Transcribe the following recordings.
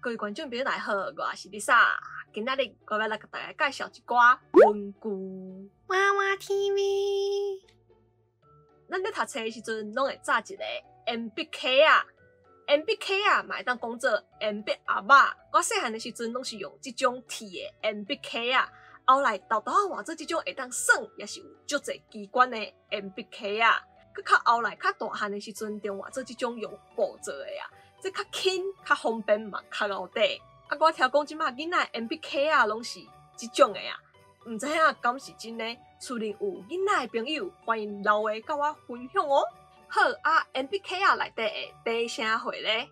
各位观众朋友大家好，我是 Lisa。今仔日我要来给大家介绍一寡文具。娃娃 TV。咱咧读册的时阵，拢会炸一个鉛笔壳啊，铅笔壳啊，嘛会当讲做鉛笔盒仔。我细汉的时阵，拢是用这种铁的鉛笔壳啊。后来豆豆啊，换做这种会当耍，也是有足侪机关的鉛笔壳啊。佮较后来较大汉的时阵，就换做这种用布做的啊。这较轻、较方便嘛，较厚底。啊，我听讲即马囡仔鉛笔壳啊，拢是即种的啊，毋知影敢是真的？厝里有囡仔的朋友，欢迎留话甲我分享哦。好啊，鉛笔壳啊内底会底啥货咧？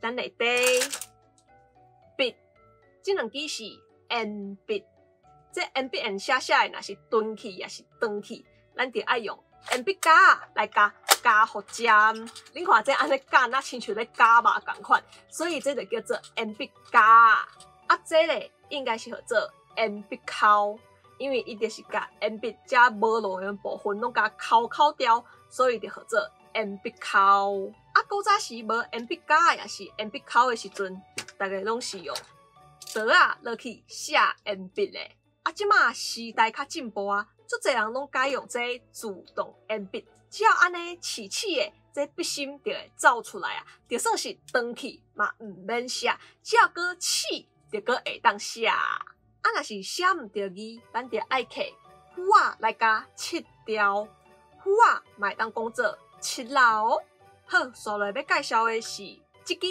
咱内底笔，即两支是鉛笔。这鉛笔用写的，若是钝去也是长去，咱就爱用鉛笔夹来加互尖。恁看这安尼夹，那亲像咧夹肉共款，所以这就叫做鉛笔夹。啊，这咧应该是叫做鉛笔扣，因为伊就是甲鉛笔遮无路的部分拢甲扣掉，所以就叫做鉛笔扣。啊，古早时无鉛笔夹也是鉛笔扣的时阵，大家拢是用刀啊落去写鉛笔的。啊，即马时代较进步啊，足侪人拢改用这自动鉛笔，只要安尼试的，这笔芯就会走出来啊。就算是长去嘛，毋免写，只要搁试，就搁会当写。啊，若是写毋着字，咱就爱摕符啊来甲切掉。符啊嘛会当讲做切啦哦。好，接来要介绍的是即支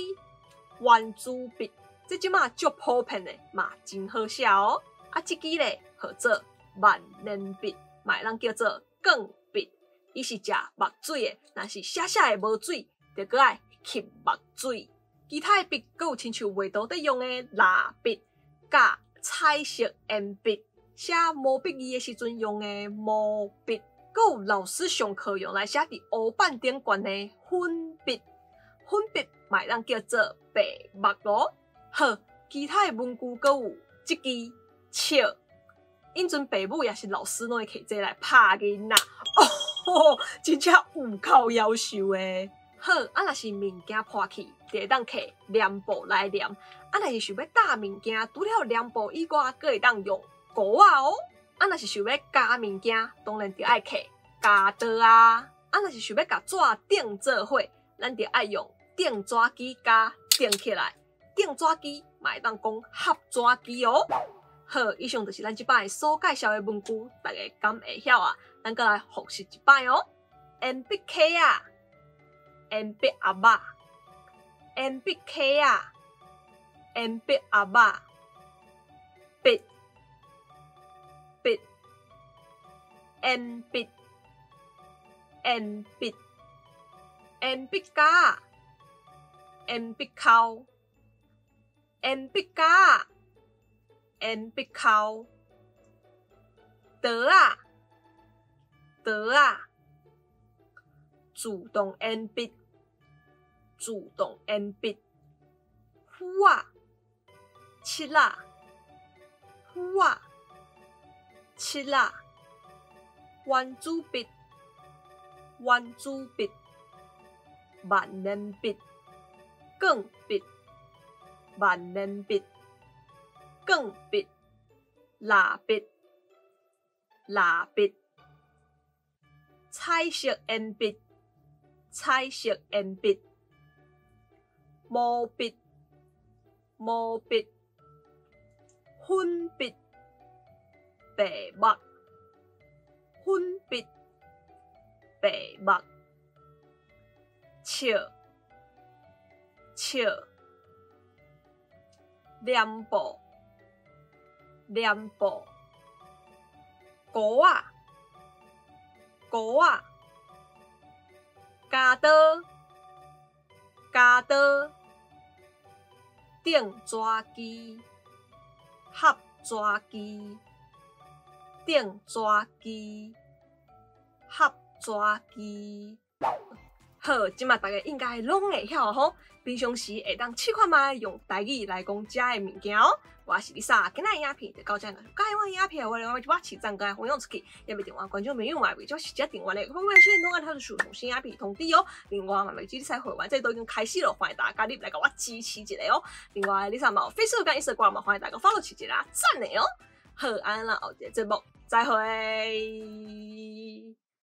圆珠笔，这即马足普遍的嘛，真好写哦。啊，即支咧叫做万年笔，嘛会当叫做钢笔。伊是食墨水的，若是写的无水，就搁爱吸墨水。其他的笔，搁有亲像画图在用的蜡笔、甲彩色鉛笔，写毛笔字的时阵用的毛笔，搁有老师上课用来写伫黑板顶悬的粉笔。粉笔嘛会当叫做白墨哦。好，其他的文具搁有即支尺，因阵爸母也是老师，拢会摕这来拍囡仔。哦，真正有够夭寿的。好，啊，若是物件破去，就会当摕黏布来黏。啊，若是想要搭物件，除了黏布以外，阁会当用膏啊哦。啊，若是想要加物件，当然就爱摕加刀啊。啊，若是想要甲纸钉做伙，咱就爱用订纸机加订起来。订纸机嘛会当讲合纸机哦。好，以上就是咱即摆所介绍的文具，大家敢会晓啊？咱搁来复习一摆哦。鉛笔壳啊，鉛笔盒仔，鉛笔壳啊，鉛笔盒仔，笔，鉛笔，鉛笔，鉛笔夹，鉛笔扣，鉛笔夹。鉛笔扣，刀啊，自动鉛筆，符啊，切啦，圆珠筆，万年筆，鋼筆，萬年筆。鋼筆、蠟筆、彩色鉛筆、毛筆、粉筆、白墨、尺、黏布、膏啊，加刀，订纸機，合紙機，好，即马大家应该拢会晓吼。平常时会当试看卖用台语来讲遮的物件哦。我是 Lisa，今仔影片就到这了。介我影片，我就把市站个分享出去，也未电话观众朋友嘛，未就是接电话咧，会先弄按他的属同新影片通知哦。另外嘛，未记得会员，这都已经开始了，欢迎大家加入来甲我支持一下哦。另外，Lisa 嘛有 Facebook 跟 Instagram 嘛，欢迎大家 follow 起一下，赞的哦。好，安啦，后一个节目再会。